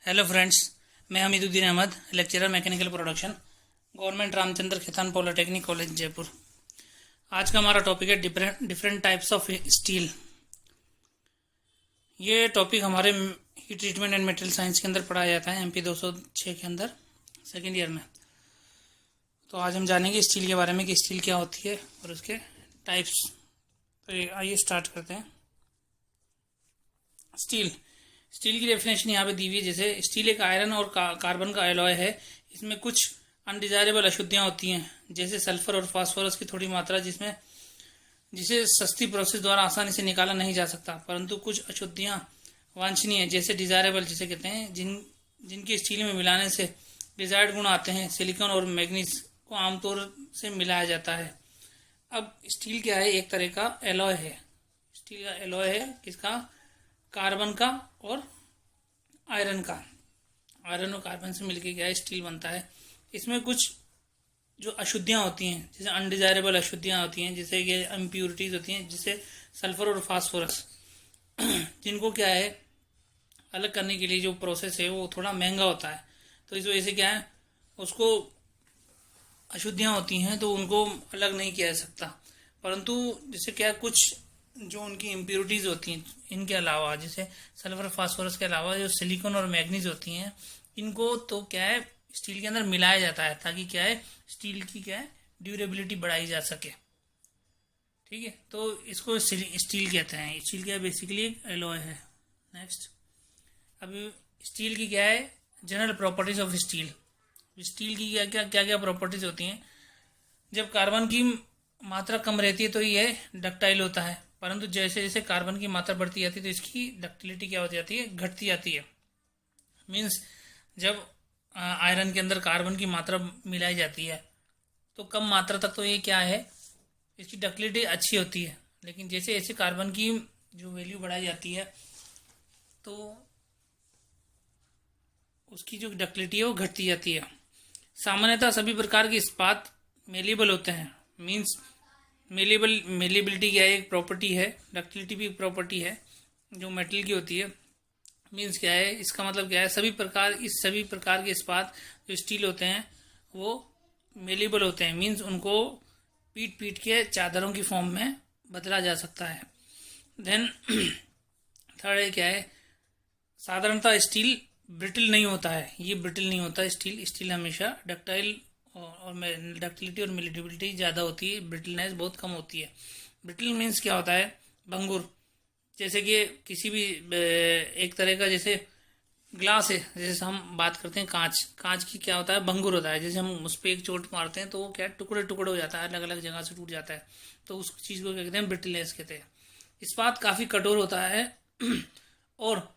Hello friends, मैं Hamiduddin Ahmed, lecturer mechanical production, government Ramchandra Khetan polytechnic college Jaipur. आज का हमारा टॉपिक है डिफरेंट टाइप्स ऑफ स्टील। ये टॉपिक हमारे heat treatment and material science के अंदर पढ़ाया जाता है MP 206 के अंदर सेकेंड ईयर में। तो आज हम जानेंगे स्टील के बारे में कि स्टील क्या होती है और उसके टाइप्स। तो आइए स्टार्ट करते हैं। स्टील की डेफिनेशन यहाँ पे दी हुई है। जैसे स्टील एक आयरन और कार्बन का एलॉय है। इसमें कुछ अनडिजायरेबल अशुद्धियाँ होती हैं, जैसे सल्फर और फास्फोरस की थोड़ी मात्रा, जिसे सस्ती प्रोसेस द्वारा आसानी से निकाला नहीं जा सकता। परंतु कुछ अशुद्धियाँ वांछनीय है, जैसे डिजायरेबल जिसे कहते हैं, जिनकी स्टील में मिलाने से डिजायर्ड गुण आते हैं। सिलिकॉन और मैग्नीज को आमतौर से मिलाया जाता है। अब स्टील क्या है? एक तरह का एलॉय है। स्टील का एलॉय है किसका? कार्बन का और आयरन का। आयरन और कार्बन से मिलकर क्या है? स्टील बनता है। इसमें कुछ जो अशुद्धियाँ होती हैं, जैसे अनडिजायरेबल अशुद्धियाँ होती हैं, जैसे कि इम्प्योरिटीज होती हैं, जिससे सल्फर और फास्फोरस जिनको क्या है अलग करने के लिए जो प्रोसेस है वो थोड़ा महंगा होता है। तो इस वजह से क्या है, उसको अशुद्धियाँ होती हैं तो उनको अलग नहीं किया जा सकता। परंतु जैसे क्या कुछ जो उनकी इम्प्योरिटीज होती हैं, इनके अलावा जैसे सल्फर फास्फोरस के अलावा जो सिलिकॉन और मैग्नीज होती हैं, इनको तो क्या है स्टील के अंदर मिलाया जाता है, ताकि क्या है स्टील की क्या है ड्यूरेबिलिटी बढ़ाई जा सके। ठीक है, तो इसको स्टील कहते हैं। स्टील क्या है? बेसिकली एक एलॉय है। नेक्स्ट, अभी स्टील की क्या है general properties of steel. Steel की क्या क्या प्रॉपर्टीज होती हैं? जब कार्बन की मात्रा कम रहती है तो ये डक्टाइल होता है, परंतु जैसे जैसे कार्बन की मात्रा बढ़ती जाती है तो इसकी डक्टिलिटी क्या हो जाती है? घटती जाती है। मीन्स जब आयरन के अंदर कार्बन की मात्रा मिलाई जाती है तो कम मात्रा तक तो ये क्या है, इसकी डक्टिलिटी अच्छी होती है। लेकिन जैसे जैसे कार्बन की जो वैल्यू बढ़ाई जाती है तो उसकी जो डक्टिलिटी है वो घटती जाती है। सामान्यतः सभी प्रकार के इस्पात मेलेबल होते हैं। मीन्स मेलेबिलिटी क्या है? एक प्रॉपर्टी है। डक्टिलिटी भी एक प्रॉपर्टी है जो मेटल की होती है। मीन्स क्या है, इसका मतलब क्या है, सभी प्रकार के इस्पात जो स्टील होते हैं वो मेलेबल होते हैं। मीन्स उनको पीट पीट के चादरों की फॉर्म में बदला जा सकता है। देन थर्ड क्या है, साधारणतः स्टील ब्रिटल नहीं होता है। ये ब्रिटल नहीं होता स्टील हमेशा डक्टाइल और डक्टिलिटी और मेलेबिलिटी ज़्यादा होती है, ब्रिटलनेस बहुत कम होती है। ब्रिटल मीन्स क्या होता है? भंगुर। जैसे कि किसी भी एक तरह का जैसे ग्लास है, जैसे हम बात करते हैं कांच की क्या होता है? भंगुर होता है। जैसे हम उस पर एक चोट मारते हैं तो वो क्या टुकड़े टुकड़े हो जाता है, अलग अलग जगह से टूट जाता है। तो उस चीज़ को क्या कहते हैं? ब्रिटलनेस कहते हैं। इस्पात काफ़ी कठोर होता है और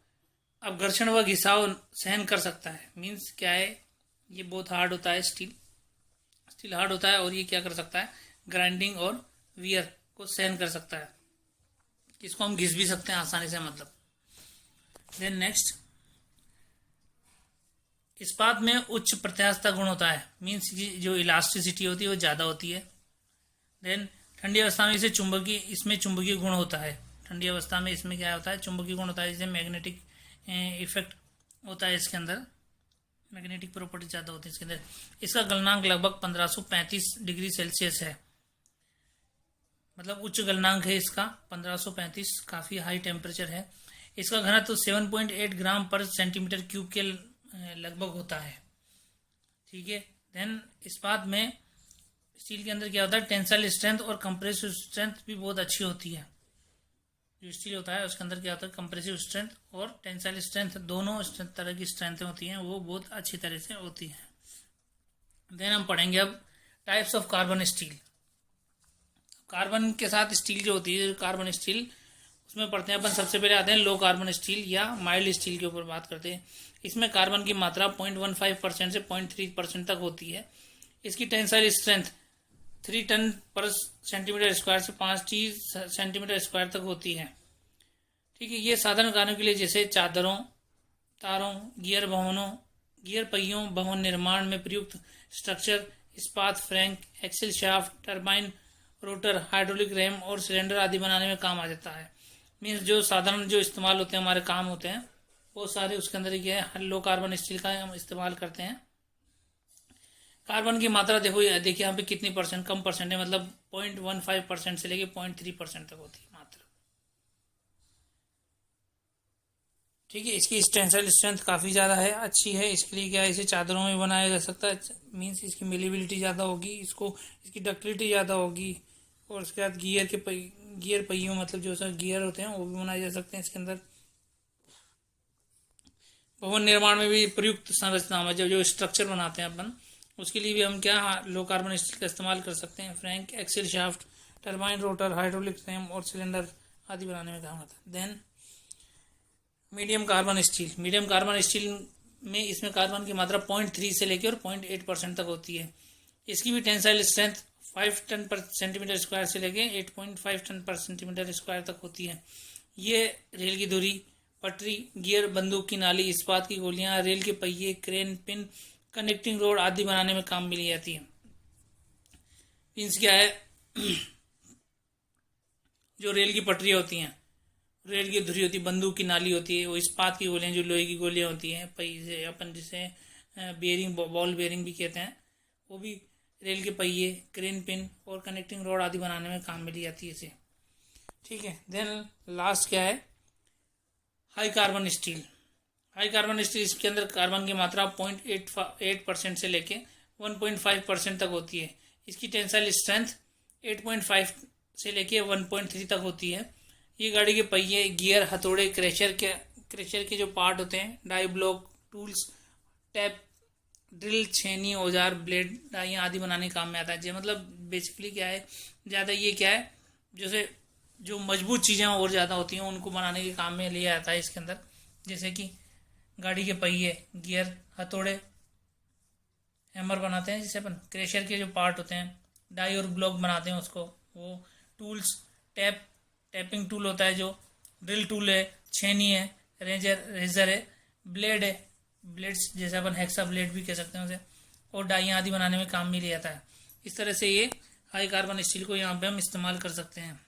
अब घर्षण व घिसाव सहन कर सकता है। मीन्स क्या है, ये बहुत हार्ड होता है। स्टील हार्ड होता है और ये क्या कर सकता है? ग्राइंडिंग और वियर को सहन कर सकता है। इसको हम घिस भी सकते हैं आसानी से, मतलब। देन नेक्स्ट, इस्पात में उच्च प्रत्यास्थता गुण होता है। मीन्स जो इलास्टिसिटी होती है वो ज़्यादा होती है। देन ठंडी अवस्था में इसमें चुंबकीय गुण होता है। ठंडी अवस्था में इसमें क्या होता है? चुंबकीय गुण होता है। जैसे मैग्नेटिक इफेक्ट होता है इसके अंदर, मैग्नेटिक प्रॉपर्टी ज़्यादा होती है इसके अंदर। इसका गलनांक लगभग 1535 डिग्री सेल्सियस है। मतलब उच्च गलनांक है इसका 1535, काफ़ी हाई टेम्परेचर है। इसका घनत्व 7.8 ग्राम पर सेंटीमीटर क्यूब के लगभग होता है। ठीक है। देन इस्पात में स्टील के अंदर क्या होता है? टेंसाइल स्ट्रेंथ और कंप्रेसिव स्ट्रेंथ भी बहुत अच्छी होती है। जो स्टील होता है उसके अंदर क्या होता है? कंप्रेसिव स्ट्रेंथ और टेंसाइल स्ट्रेंथ, दोनों तरह की स्ट्रेंथें होती हैं, वो बहुत अच्छी तरह से होती हैं। देन हम पढ़ेंगे अब types of carbon steel. Carbon के साथ स्टील जो होती है, कार्बन स्टील, उसमें पढ़ते हैं अपन। सबसे पहले आते हैं लो कार्बन स्टील या माइल्ड स्टील के ऊपर बात करते हैं। इसमें कार्बन की मात्रा 0.15% से 0.3% तक होती है। इसकी टेंसाइल स्ट्रेंथ 3 टन पर सेंटीमीटर स्क्वायर से 5T सेंटीमीटर स्क्वायर तक होती है। ठीक है। ये साधारण कार्यों के लिए जैसे चादरों, तारों, गियर पहियों, भवन निर्माण में प्रयुक्त स्ट्रक्चर, इस्पात crank, axle shaft, turbine, rotor, hydraulic ram और सिलेंडर आदि बनाने में काम आ जाता है। मीन्स जो साधारण जो इस्तेमाल होते हैं, हमारे काम होते हैं, बहुत सारे उसके अंदर क्या है, लो कार्बन स्टील का हम इस्तेमाल करते हैं। कार्बन की मात्रा देखो, देखिए यहाँ पे कितनी परसेंट कम परसेंट है, मतलब 0.15% से लेके 0.3% तक होती है मात्रा। ठीक है, इसकी टेंसाइल स्ट्रेंथ काफ़ी ज़्यादा है, अच्छी है। इसके लिए क्या है, इसे चादरों में बनाया जा सकता है, मीन्स इसकी मिलेबिलिटी ज़्यादा होगी, इसकी डक्टिलिटी ज़्यादा होगी। और उसके बाद गियर पहियों, मतलब जो सब गियर होते हैं वो भी बनाए जा सकते हैं इसके अंदर। भवन निर्माण में भी प्रयुक्त संरचना में जो स्ट्रक्चर बनाते हैं अपन, उसके लिए भी हम क्या लो कार्बन स्टील का इस्तेमाल कर सकते हैं। Crank, axle shaft, turbine rotor, hydraulic frame और सिलेंडर आदि बनाने में काम आता है। देन मीडियम कार्बन स्टील में इसमें कार्बन की मात्रा 0.3 से लेकर और 0.8% तक होती है। इसकी भी टेंसाइल स्ट्रेंथ 5 टन पर सेंटीमीटर स्क्वायर से लेके 8.5 टन पर सेंटीमीटर स्क्वायर तक होती है। ये रेल की धुरी, पटरी, गियर, बंदूक की नाली, इस्पात की गोलियां, रेल के पहिए, क्रेन, पिन, कनेक्टिंग रोड आदि बनाने में काम में ली जाती है। मीन्स क्या है, जो रेल की पटरी होती हैं, रेल की धुरी होती है, बंदूक की नाली होती है, वो इस्पात की गोलियां, जो लोहे की गोलियां होती हैं, पहिए अपन जिसे बेयरिंग, बॉल बेयरिंग भी कहते हैं, वो भी रेल के पहिए, क्रेन, पिन और कनेक्टिंग रोड आदि बनाने में काम में ली जाती है इसे। ठीक है, देन लास्ट क्या है, हाई कार्बन स्टील। इसके अंदर कार्बन की मात्रा 0.8% से लेके 1.5% तक होती है। इसकी टेंसाइल स्ट्रेंथ 8.5 से लेके 1.3 तक होती है। ये गाड़ी के पहिए, गियर, हथौड़े, क्रेशर के जो पार्ट होते हैं, die block, tools, tap, drill, छेनी, औजार, ब्लेड, डाइयाँ आदि बनाने के काम में आता है। मतलब बेसिकली क्या है, ज़्यादा ये क्या है, जैसे जो मजबूत चीज़ें और ज़्यादा होती हैं उनको बनाने के काम में लिया जाता है इसके अंदर। जैसे कि गाड़ी के पहिए, गियर, हथौड़े, हैमर बनाते हैं जिसे अपन, क्रेशर के जो पार्ट होते हैं, डाई और ब्लॉक बनाते हैं उसको, वो टूल्स, टैपिंग टूल होता है, जो ड्रिल टूल है, छेनी है, रेजर है, ब्लेड है, ब्लेड्स जैसे अपन हेक्सा ब्लेड भी कह सकते हैं उसे, और डाइयाँ आदि बनाने में काम में लिया जाता है। इस तरह से ये हाई कार्बन स्टील को यहाँ पे हम इस्तेमाल कर सकते हैं।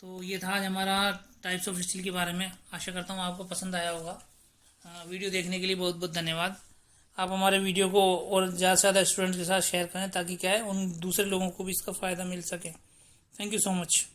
तो ये था आज हमारा टाइप्स ऑफ स्टील के बारे में। आशा करता हूँ आपको पसंद आया होगा। वीडियो देखने के लिए बहुत बहुत धन्यवाद। आप हमारे वीडियो को और ज़्यादा से ज़्यादा स्टूडेंट्स के साथ शेयर करें, ताकि क्या है, उन दूसरे लोगों को भी इसका फ़ायदा मिल सके। Thank you so much.